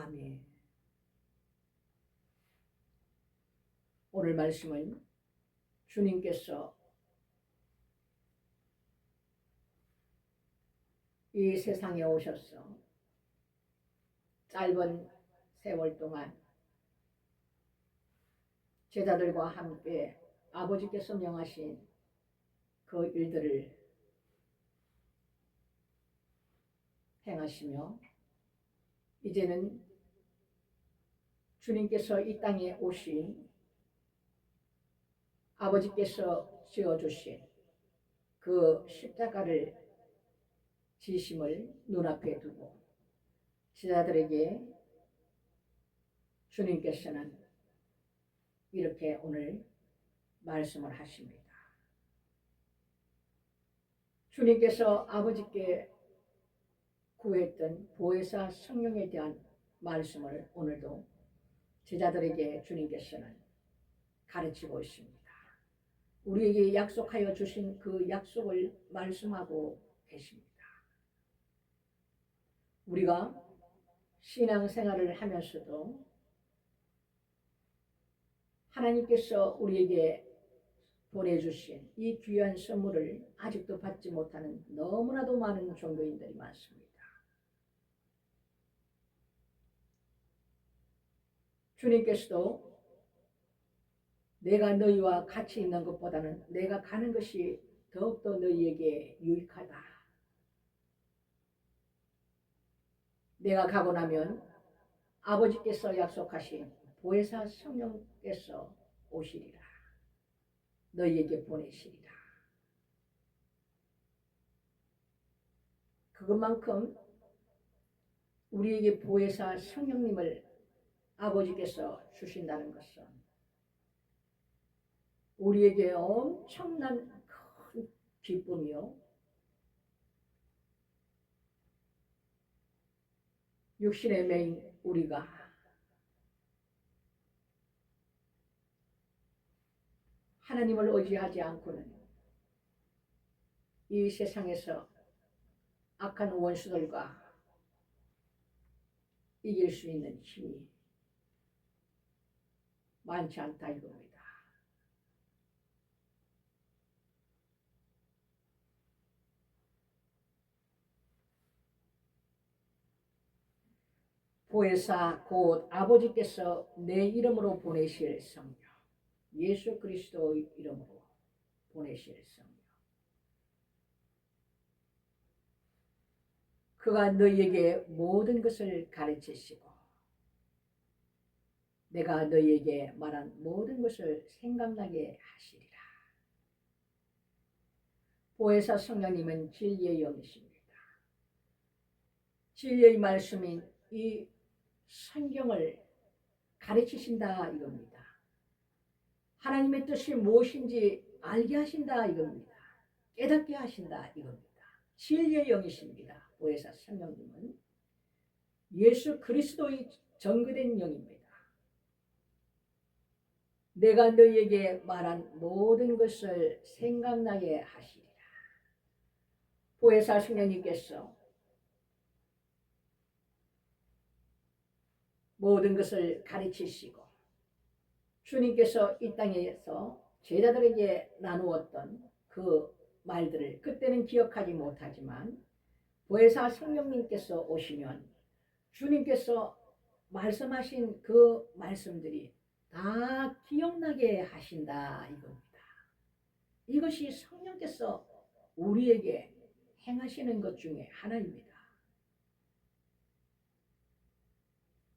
아멘. 오늘 말씀은 주님께서 이 세상에 오셔서 짧은 세월 동안 제자들과 함께 아버지께서 명하신 그 일들을 행하시며 이제는 주님께서 이 땅에 오신 아버지께서 지어주신 그 십자가를 지심을 눈앞에 두고 제자들에게 주님께서는 이렇게 오늘 말씀을 하십니다. 주님께서 아버지께 구했던 보혜사 성령에 대한 말씀을 오늘도 제자들에게 주님께서는 가르치고 있습니다. 우리에게 약속하여 주신 그 약속을 말씀하고 계십니다. 우리가 신앙생활을 하면서도 하나님께서 우리에게 보내주신 이 귀한 선물을 아직도 받지 못하는 너무나도 많은 종교인들이 많습니다. 주님께서도 내가 너희와 같이 있는 것보다는 내가 가는 것이 더욱더 너희에게 유익하다. 내가 가고 나면 아버지께서 약속하신 보혜사 성령께서 오시리라. 너희에게 보내시리라. 그것만큼 우리에게 보혜사 성령님을 아버지께서 주신다는 것은 우리에게 엄청난 큰 기쁨이요, 육신의 매인 우리가 하나님을 의지하지 않고는 이 세상에서 악한 원수들과 이길 수 있는 힘이 많지 않다 이겁니다. 보혜사 곧 아버지께서 내 이름으로 보내실 성령, 예수 그리스도의 이름으로 보내실 성령. 그가 너희에게 모든 것을 가르치시고 내가 너희에게 말한 모든 것을 생각나게 하시리라. 보혜사 성령님은 진리의 영이십니다. 진리의 말씀인 이 성경을 가르치신다 이겁니다. 하나님의 뜻이 무엇인지 알게 하신다 이겁니다. 깨닫게 하신다 이겁니다. 진리의 영이십니다. 보혜사 성령님은 예수 그리스도의 전거된 영입니다. 내가 너희에게 말한 모든 것을 생각나게 하시리라. 보혜사 성령님께서 모든 것을 가르치시고 주님께서 이 땅에서 제자들에게 나누었던 그 말들을 그때는 기억하지 못하지만 보혜사 성령님께서 오시면 주님께서 말씀하신 그 말씀들이 다 기억나게 하신다 이겁니다. 이것이 성령께서 우리에게 행하시는 것 중에 하나입니다.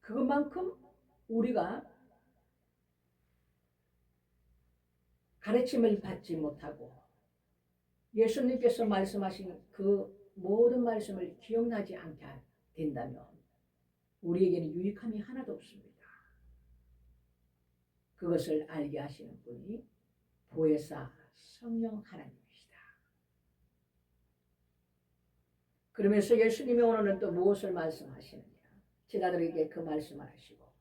그것만큼 우리가 가르침을 받지 못하고 예수님께서 말씀하신 그 모든 말씀을 기억나지 않게 된다면 우리에게는 유익함이 하나도 없습니다. 그것을 알게 하시는 분이 보혜사 성령 하나님이시다. 그러면서 예수님이 오늘은 또 무엇을 말씀하시느냐? 제자들에게 그 말씀을 하시고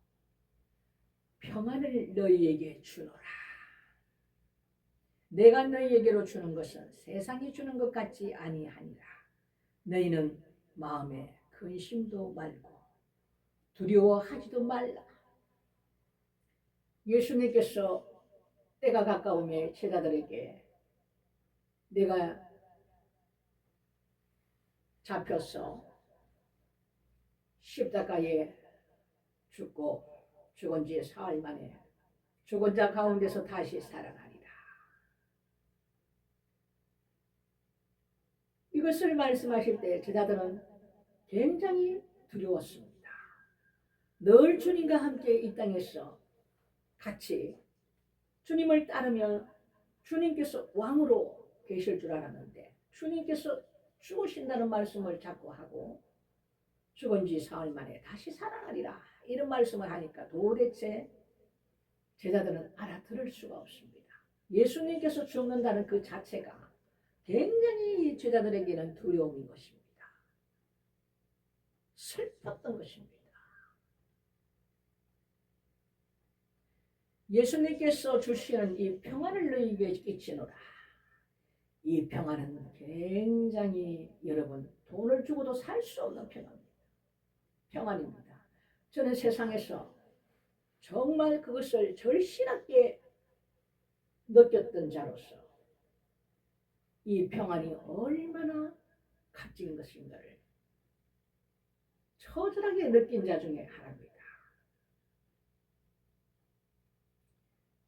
평안을 너희에게 주노라. 내가 너희에게로 주는 것은 세상이 주는 것 같지 아니하니라. 너희는 마음에 근심도 말고 두려워하지도 말라. 예수님께서 때가 가까우며 제자들에게 내가 잡혀서 십자가에 죽고 죽은 지 사흘 만에 죽은 자 가운데서 다시 살아나리라. 이것을 말씀하실 때 제자들은 굉장히 두려웠습니다. 늘 주님과 함께 이 땅에서 같이 주님을 따르며 주님께서 왕으로 계실 줄 알았는데 주님께서 죽으신다는 말씀을 자꾸 하고 죽은 지 사흘 만에 다시 살아나리라 이런 말씀을 하니까 도대체 제자들은 알아들을 수가 없습니다. 예수님께서 죽는다는 그 자체가 굉장히 제자들에게는 두려움인 것입니다. 슬펐던 것입니다. 예수님께서 주시는 이 평안을 너희에게 끼치노라. 이 평안은 굉장히 여러분 돈을 주고도 살 수 없는 평안입니다. 저는 세상에서 정말 그것을 절실하게 느꼈던 자로서 이 평안이 얼마나 값진 것인가를 처절하게 느낀 자 중에 하나입니다.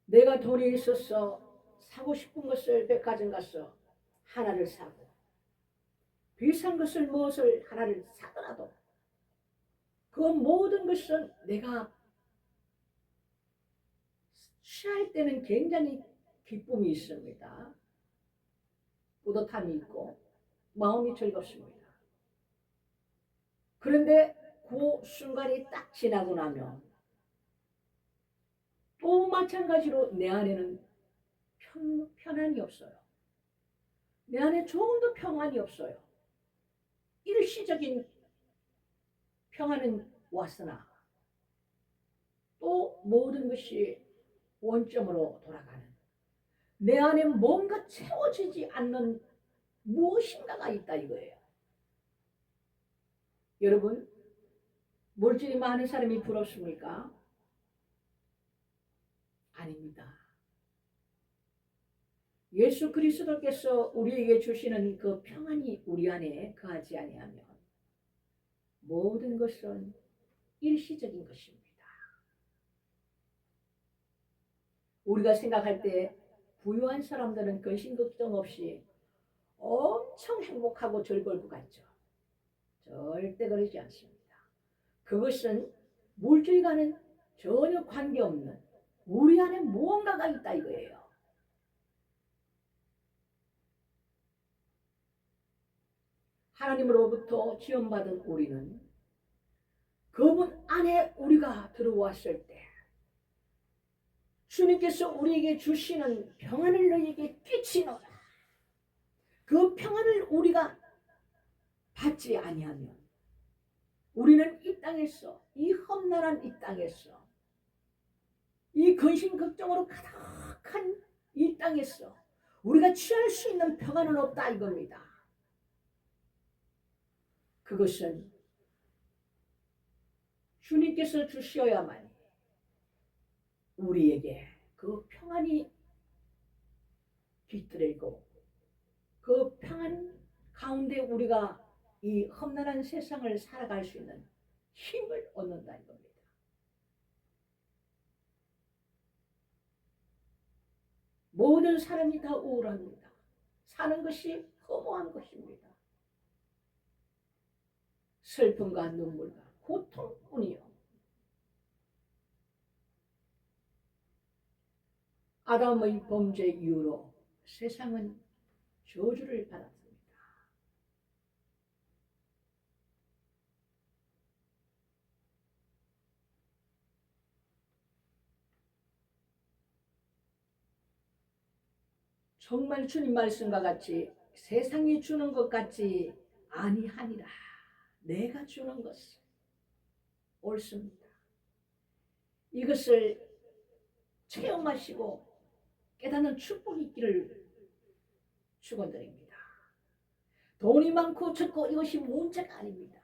내가 돈이 있어서 사고 싶은 것을 백화점 가서 하나를 사고 비싼 것을 무엇을 하나를 사더라도 그 모든 것은 내가 취할 때는 굉장히 기쁨이 있습니다. 뿌듯함이 있고 마음이 즐겁습니다. 그런데 그 순간이 딱 지나고 나면 또 마찬가지로 내 안에는 편안이 없어요. 내 안에 조금도 평안이 없어요. 일시적인 평안은 왔으나 또 모든 것이 원점으로 돌아가는 내 안에 뭔가 채워지지 않는 무엇인가가 있다 이거예요. 여러분 물질이 많은 사람이 부럽습니까? 아닙니다. 예수 그리스도께서 우리에게 주시는 그 평안이 우리 안에 거하지 아니하면 모든 것은 일시적인 것입니다. 우리가 생각할 때 부유한 사람들은 근심 걱정 없이 엄청 행복하고 즐거울 것 같죠. 절대 그러지 않습니다. 그것은 물질과는 전혀 관계없는 우리 안에 무언가가 있다 이거예요. 하나님으로부터 지원받은 우리는 그분 안에 우리가 들어왔을 때 주님께서 우리에게 주시는 평안을 너희에게 끼치노라. 그 평안을 우리가 받지 아니하면 우리는 이 땅에서 이 험난한 이 땅에서 이 근심 걱정으로 가득한 이 땅에서 우리가 취할 수 있는 평안은 없다 이겁니다. 그것은 주님께서 주셔야만 우리에게 그 평안이 깃들고 그 평안 가운데 우리가 이 험난한 세상을 살아갈 수 있는 힘을 얻는다 이겁니다. 모든 사람이 다 우울합니다. 사는 것이 허무한 것입니다. 슬픔과 눈물과 고통뿐이요. 아담의 범죄 이후로 세상은 저주를 받았습니다. 정말 주님 말씀과 같이 세상이 주는 것 같지 아니하니라. 내가 주는 것은 옳습니다. 이것을 체험하시고 깨닫는 축복이 있기를 축원드립니다. 돈이 많고 적고 이것이 문제가 아닙니다.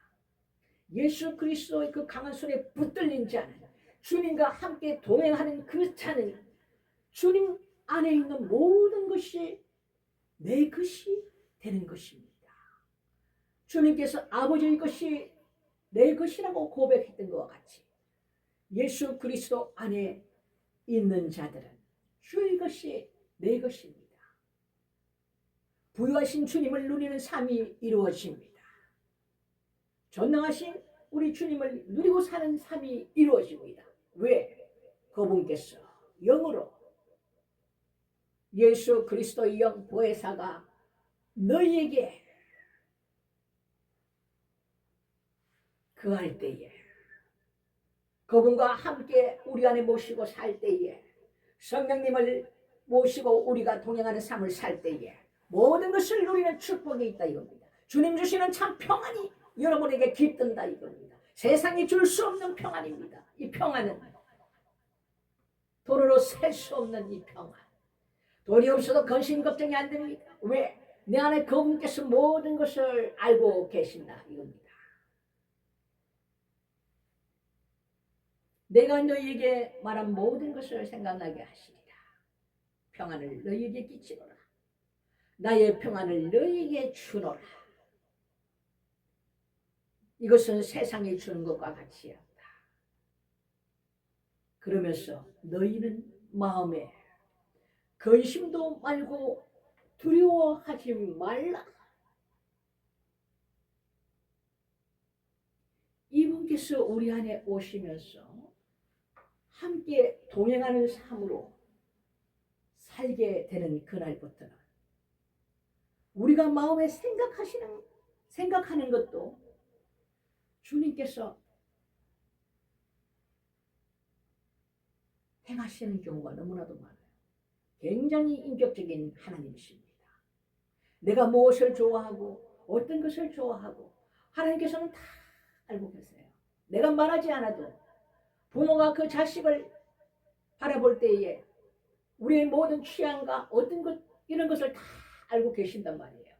예수 그리스도의 그 강한 손에 붙들린 자는, 주님과 함께 동행하는 그 자는 주님 안에 있는 모든 것이 내 것이 되는 것입니다. 주님께서 아버지의 것이 내 것이라고 고백했던 것과 같이 예수 그리스도 안에 있는 자들은 주의 것이 내 것입니다. 부유하신 주님을 누리는 삶이 이루어집니다. 전능하신 우리 주님을 누리고 사는 삶이 이루어집니다. 왜? 그분께서 영으로 예수 그리스도의 영 보혜사가 너희에게 거할 때에, 그분과 함께 우리 안에 모시고 살 때에, 성령님을 모시고 우리가 동행하는 삶을 살 때에 모든 것을 누리는 축복이 있다 이겁니다. 주님 주시는 참 평안이 여러분에게 깃든다 이겁니다. 세상이 줄 수 없는 평안입니다. 이 평안은 돈으로 살 수 없는 이 평안. 돈이 없어도 근심 걱정이 안 됩니다. 왜? 내 안에 그분께서 모든 것을 알고 계신다 이겁니다. 내가 너희에게 말한 모든 것을 생각나게 하시리라. 평안을 너희에게 끼치노라. 나의 평안을 너희에게 주노라. 이것은 세상이 주는 것과 같이였다. 그러면서 너희는 마음에 근심도 말고 두려워하지 말라. 이분께서 우리 안에 오시면서 함께 동행하는 삶으로 살게 되는 그날부터는 우리가 마음에 생각하는 것도 주님께서 행하시는 경우가 너무나도 많아요. 굉장히 인격적인 하나님이십니다. 내가 무엇을 좋아하고 어떤 것을 좋아하고 하나님께서는 다 알고 계세요. 내가 말하지 않아도 부모가 그 자식을 바라볼 때에 우리의 모든 취향과 어떤 것 이런 것을 다 알고 계신단 말이에요.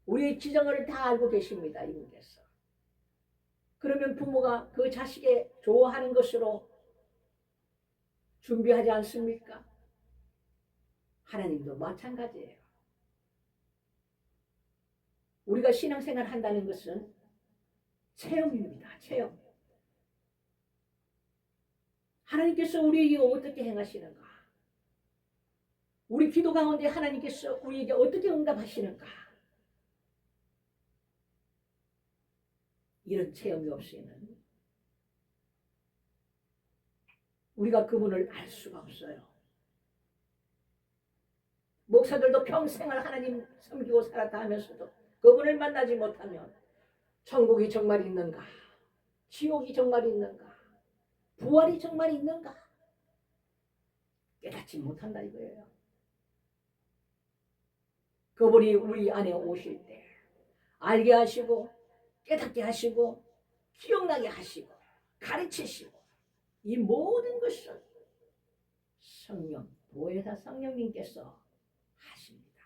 우리의 지정을 다 알고 계십니다. 이분께서. 그러면 부모가 그 자식의 좋아하는 것으로 준비하지 않습니까? 하나님도 마찬가지예요. 우리가 신앙생활 한다는 것은 체험입니다. 체험. 하나님께서 우리에게 어떻게 행하시는가? 우리 기도 가운데 하나님께서 우리에게 어떻게 응답하시는가? 이런 체험이 없이는 우리가 그분을 알 수가 없어요. 목사들도 평생을 하나님 섬기고 살았다 하면서도 그분을 만나지 못하면 천국이 정말 있는가? 지옥이 정말 있는가? 부활이 정말 있는가? 깨닫지 못한다 이거예요. 그분이 우리 안에 오실 때 알게 하시고 깨닫게 하시고 기억나게 하시고 가르치시고 이 모든 것은 성령, 보혜사 성령님께서 하십니다.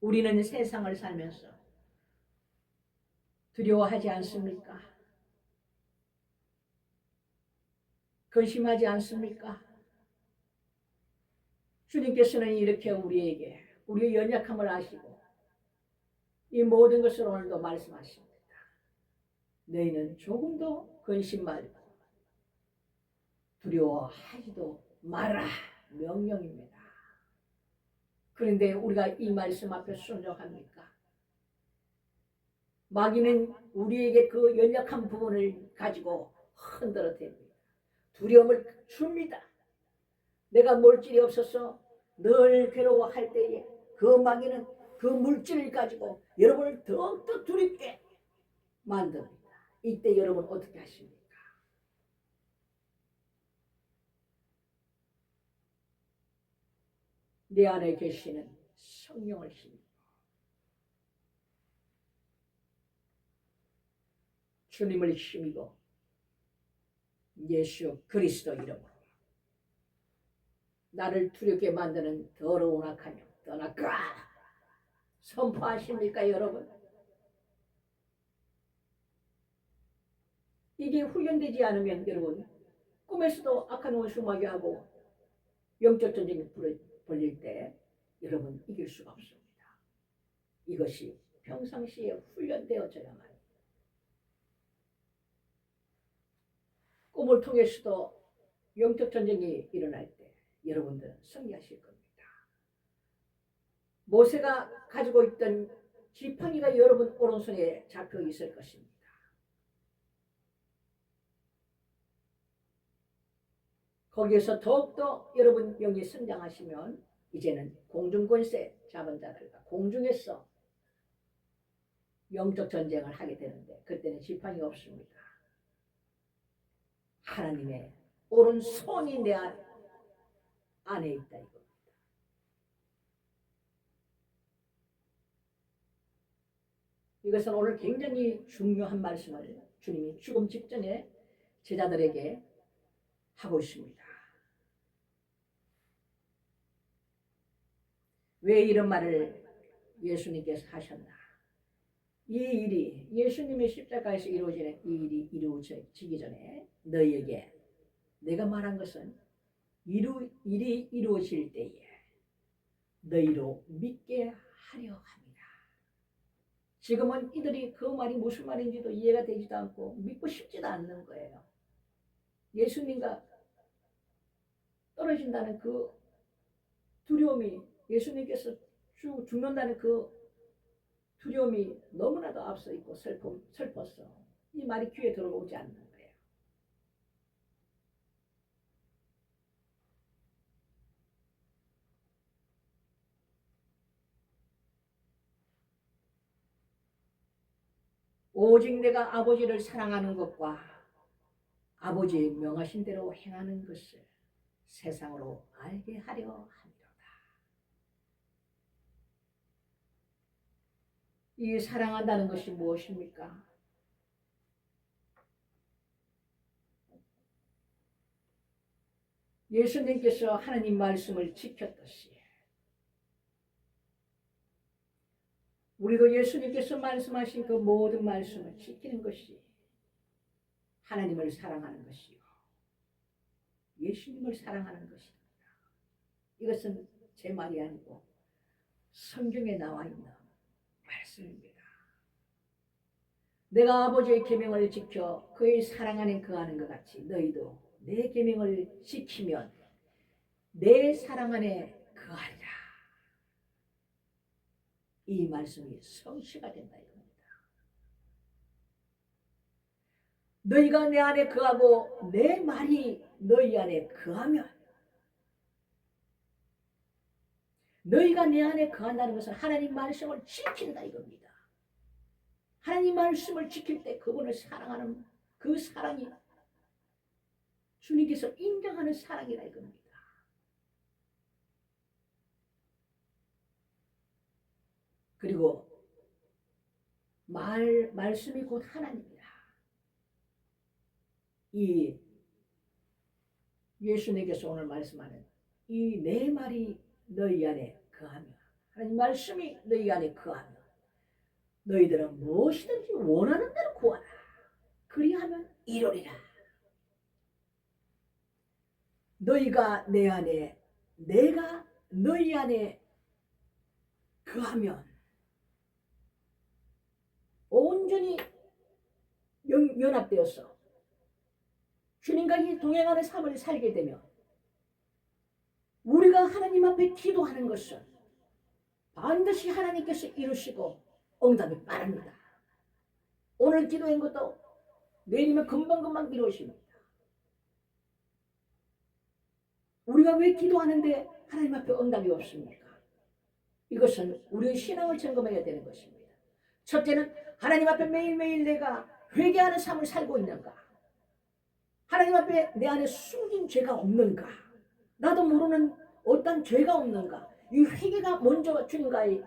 우리는 세상을 살면서 두려워하지 않습니까? 근심하지 않습니까? 주님께서는 이렇게 우리에게 우리의 연약함을 아시고 이 모든 것을 오늘도 말씀하십니다. 너희는 조금도 근심 말고 두려워하지도 마라 명령입니다. 그런데 우리가 이 말씀 앞에 순종합니까? 마귀는 우리에게 그 연약한 부분을 가지고 흔들어 댑니다. 두려움을 줍니다. 내가 물질이 없어서 늘 괴로워할 때에 그 마귀는 그 물질을 가지고 여러분을 더욱더 두렵게 만듭니다. 이때 여러분 어떻게 하십니까? 내 안에 계시는 성령을 힘입어 주님을 힘입어 예수 그리스도 이름으로 나를 두렵게 만드는 더러운 악한 영 떠나가. 선포하십니까, 여러분? 이게 훈련되지 않으면 여러분 꿈에서도 악한 원수마귀 하고 영적 전쟁이 벌릴 때 여러분 이길 수가 없습니다. 이것이 평상시에 훈련되어져야만 꿈을 통해서도 영적 전쟁이 일어날 때 여러분들은 승리하실 겁니다. 모세가 가지고 있던 지팡이가 여러분 오른손에 잡혀 있을 것입니다. 거기에서 더욱더 여러분 영이 성장하시면 이제는 공중권세 잡은 자들과 공중에서 영적 전쟁을 하게 되는데 그때는 지팡이 없습니다. 하나님의 오른손이 내 안에 있다 이겁니다. 이것은 오늘 굉장히 중요한 말씀을 주님이 죽음 직전에 제자들에게 하고 있습니다. 왜 이런 말을 예수님께서 하셨나? 이 일이 예수님의 십자가에서 이루어지는 이 일이 이루어지기 전에 너희에게 내가 말한 것은 일이 이루어질 때에 너희로 믿게 하려 합니다. 지금은 이들이 그 말이 무슨 말인지도 이해가 되지도 않고 믿고 싶지도 않는 거예요. 예수님과 떨어진다는 그 두려움이 예수님께서 죽는다는 그 두려움이 너무나도 앞서 있고 슬펐어. 이 말이 귀에 들어오지 않는 거예요. 오직 내가 아버지를 사랑하는 것과 아버지의 명하신 대로 행하는 것을 세상으로 알게 하려 합니다. 이 사랑한다는 것이 무엇입니까? 예수님께서 하나님 말씀을 지켰듯이 우리도 예수님께서 말씀하신 그 모든 말씀을 지키는 것이 하나님을 사랑하는 것이요 예수님을 사랑하는 것입니다. 이것은 제 말이 아니고 성경에 나와 있는 말씀입니다. 내가 아버지의 계명을 지켜 그의 사랑 안에 거하는 것 같이 너희도 내 계명을 지키면 내 사랑 안에 거하리라. 이 말씀이 성취가 된다 이겁니다. 너희가 내 안에 거하고 내 말이 너희 안에 거하면 너희가 내 안에 거한다는 것은 하나님 말씀을 지킨다 이겁니다. 하나님 말씀을 지킬 때 그분을 사랑하는 그 사랑이 주님께서 인정하는 사랑이라 이겁니다. 그리고 말씀이 곧 하나님이다. 이 예수님께서 오늘 말씀하는 이 내 말이 너희 안에 거하며 하나님 말씀이 너희 안에 거하며 너희들은 무엇이든지 원하는 대로 구하라. 그리하면 이루리라. 너희가 내 안에 내가 너희 안에 거하면 온전히 연합되어서 주님과 이 동행하는 삶을 살게 되면 우리가 하나님 앞에 기도하는 것은 반드시 하나님께서 이루시고 응답이 빠릅니다. 오늘 기도한 것도 내일이면 금방금방 이루어집니다. 우리가 왜 기도하는데 하나님 앞에 응답이 없습니까? 이것은 우리의 신앙을 점검해야 되는 것입니다. 첫째는 하나님 앞에 매일매일 내가 회개하는 삶을 살고 있는가? 하나님 앞에 내 안에 숨긴 죄가 없는가? 나도 모르는 어떤 죄가 없는가? 이 회개가 먼저 주님과의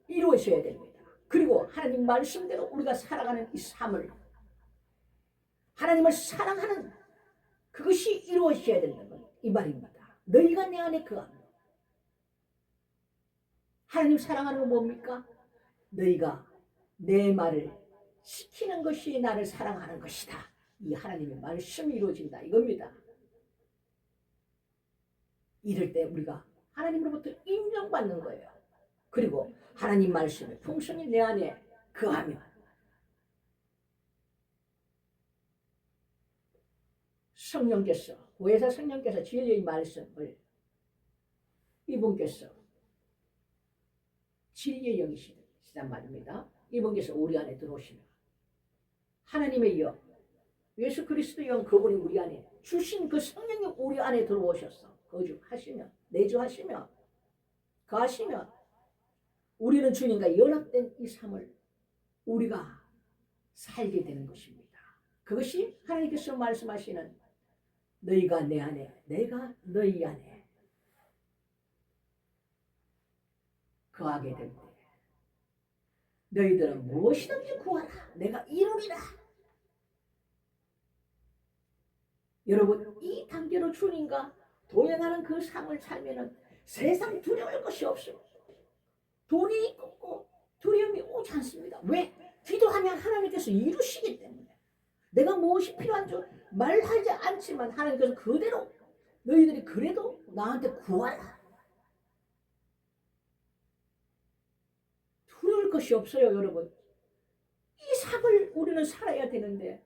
이루어져야 됩니다. 그리고 하나님 말씀대로 우리가 살아가는 이 삶을 하나님을 사랑하는 그것이 이루어져야 된다는 이 말입니다. 너희가 내 안에 거하며 하나님 사랑하는 건 뭡니까? 너희가 내 말을 지키는 것이 나를 사랑하는 것이다. 이 하나님의 말씀이 이루어진다 이겁니다. 이럴 때 우리가 하나님으로부터 인정받는 거예요. 그리고 하나님 말씀의 풍성이 내 안에 거하면 성령께서 보혜사 성령께서 진리의 말씀을 이분께서 진리의 영이시단 말입니다. 이분께서 우리 안에 들어오시면 하나님의 영 예수 그리스도의 영 그분이 우리 안에 주신 그 성령이 우리 안에 들어오셔서 거주하시면 내주하시면 거하시면 우리는 주님과 연합된 이 삶을 우리가 살게 되는 것입니다. 그것이 하나님께서 말씀하시는 너희가 내 안에 내가 너희 안에 거하게 될 때 너희들은 무엇이든지 구하라 내가 이루리라. 여러분 이 단계로 주님과 동행하는 그 삶을 살면은 세상 두려울 것이 없습니다. 돈이 있고 두려움이 오지 않습니다. 왜? 기도하면 하나님께서 이루시기 때문에. 내가 무엇이 필요한 줄 말하지 않지만 하나님께서 그대로 너희들이 그래도 나한테 구하라. 두려울 것이 없어요 여러분. 이 삶을 우리는 살아야 되는데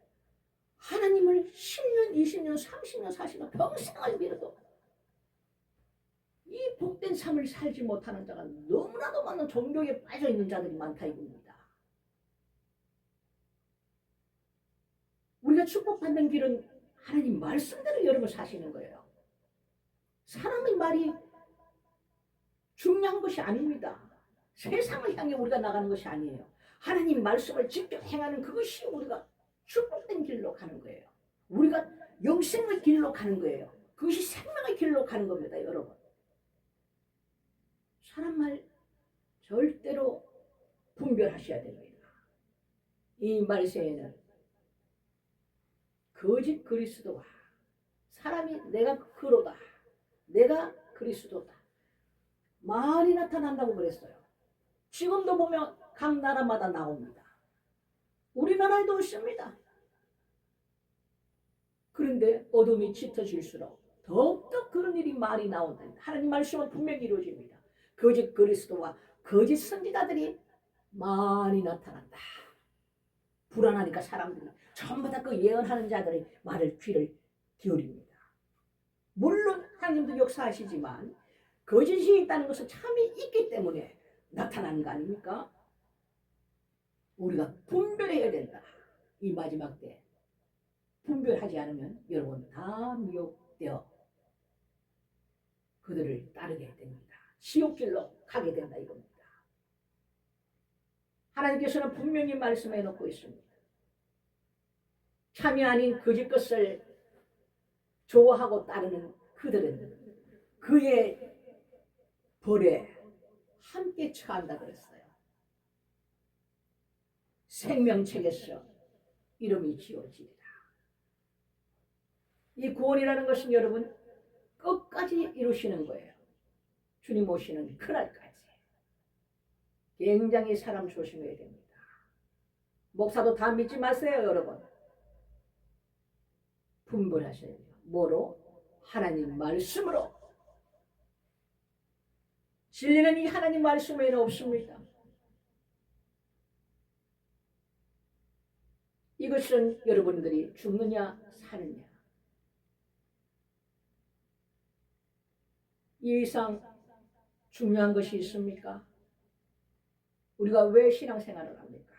하나님을 10년, 20년, 30년, 40년 평생을 빌어도 이 복된 삶을 살지 못하는 자가 너무나도 많은 종교에 빠져있는 자들이 많다 이겁니다. 우리가 축복받는 길은 하나님 말씀대로 여러분 사시는 거예요. 사람의 말이 중요한 것이 아닙니다. 세상을 향해 우리가 나가는 것이 아니에요. 하나님 말씀을 직접 행하는 그것이 우리가 축복된 길로 가는 거예요. 우리가 영생의 길로 가는 거예요. 그것이 생명의 길로 가는 겁니다 여러분. 사람 말 절대로 분별하셔야 됩니다. 이 말세에는 거짓 그리스도와 사람이 내가 그로다 내가 그리스도다 많이 나타난다고 그랬어요. 지금도 보면 각 나라마다 나옵니다. 우리나라에도 있습니다. 그런데 어둠이 짙어질수록 더욱더 그런 일이 많이 나온다. 하나님 말씀은 분명히 이루어집니다. 거짓 그리스도와 거짓 선지자들이 많이 나타난다. 불안하니까 사람들이 전부 다 그 예언하는 자들의 말을 귀를 기울입니다. 물론 하나님도 역사하시지만 거짓이 있다는 것은 참이 있기 때문에 나타나는 거 아닙니까? 우리가 분별해야 된다. 이 마지막 때 분별하지 않으면 여러분 다 미혹되어 그들을 따르게 됩니다. 지옥길로 가게 된다 이겁니다. 하나님께서는 분명히 말씀해 놓고 있습니다. 참이 아닌 거짓 것을 좋아하고 따르는 그들은 그의 벌에 함께 처한다 그랬어요. 생명책에서 이름이 지워지리라. 이 구원이라는 것은 여러분 끝까지 이루시는 거예요. 주님 오시는 그날까지. 굉장히 사람 조심해야 됩니다. 목사도 다 믿지 마세요 여러분. 분별하셔야 돼요. 뭐로? 하나님 말씀으로. 진리는 이 하나님 말씀 외에는 없습니다. 이것은 여러분들이 죽느냐 사느냐 이 이상 중요한 것이 있습니까? 우리가 왜 신앙생활을 합니까?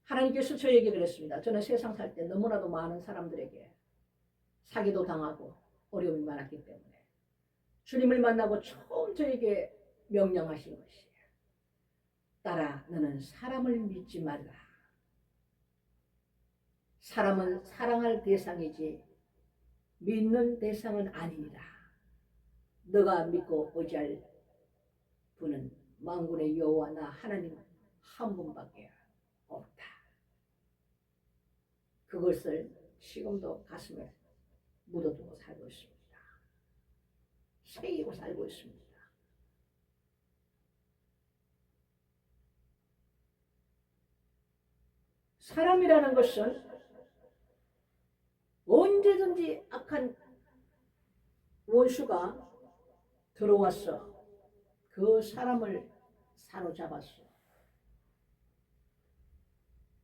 하나님께서 저에게 그랬습니다. 저는 세상 살 때 너무나도 많은 사람들에게 사기도 당하고 어려움이 많았기 때문에 주님을 만나고 처음 저에게 명령하신 것이 딸아 너는 사람을 믿지 말라. 사람은 사랑할 대상이지 믿는 대상은 아니니라. 너가 믿고 의지할 분은 만군의 여호와 나 하나님 한 분밖에 없다. 그것을 지금도 가슴에 묻어두고 살고 있습니다. 새기고 살고 있습니다. 사람이라는 것은 언제든지 악한 원수가 들어왔어 그 사람을 사로잡았어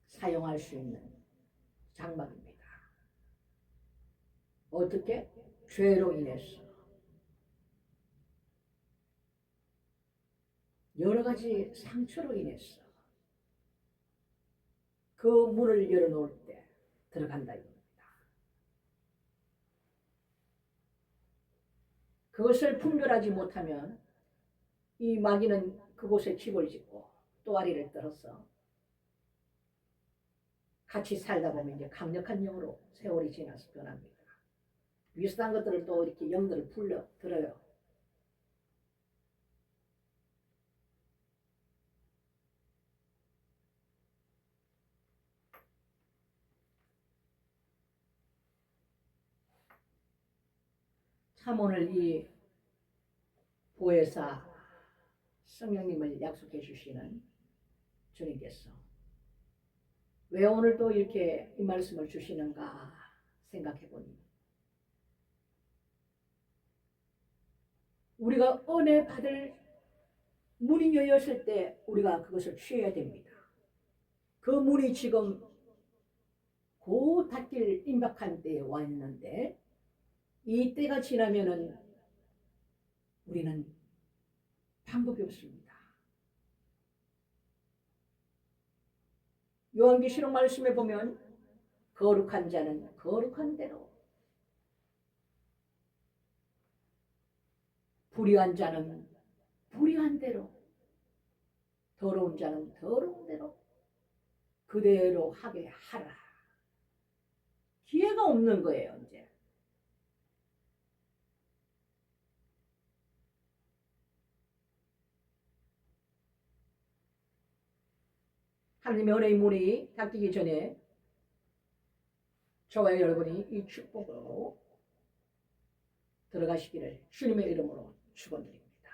사용할 수 있는 장막입니다. 어떻게? 죄로 인해서 여러 가지 상처로 인해서 그 문을 열어놓을 때 들어간다 이겁니다. 그것을 분별하지 못하면 이 마귀는 그곳에 집을 짓고 또아리를 떨어서 같이 살다 보면 이제 강력한 영으로 세월이 지나서 변합니다. 비슷한 것들을 또 이렇게 영들을 불러 들어요. 참 오늘 이 보혜사 성령님을 약속해 주시는 주님께서 왜 오늘 또 이렇게 이 말씀을 주시는가 생각해 보니 우리가 은혜 받을 문이 열렸을 때 우리가 그것을 취해야 됩니다. 그 문이 지금 곧 닫힐 임박한 때에 와 있는데 이 때가 지나면은 우리는 방법이 없습니다. 요한계시록 말씀에 보면 거룩한 자는 거룩한 대로 불의한 자는 불의한 대로 더러운 자는 더러운 대로 그대로 하게 하라. 기회가 없는 거예요 이제. 하나님의 은혜의 문이 닫히기 전에 저와 여러분이 이 축복으로 들어가시기를 주님의 이름으로 축원드립니다.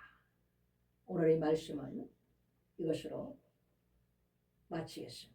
오늘의 말씀은 이것으로 마치겠습니다.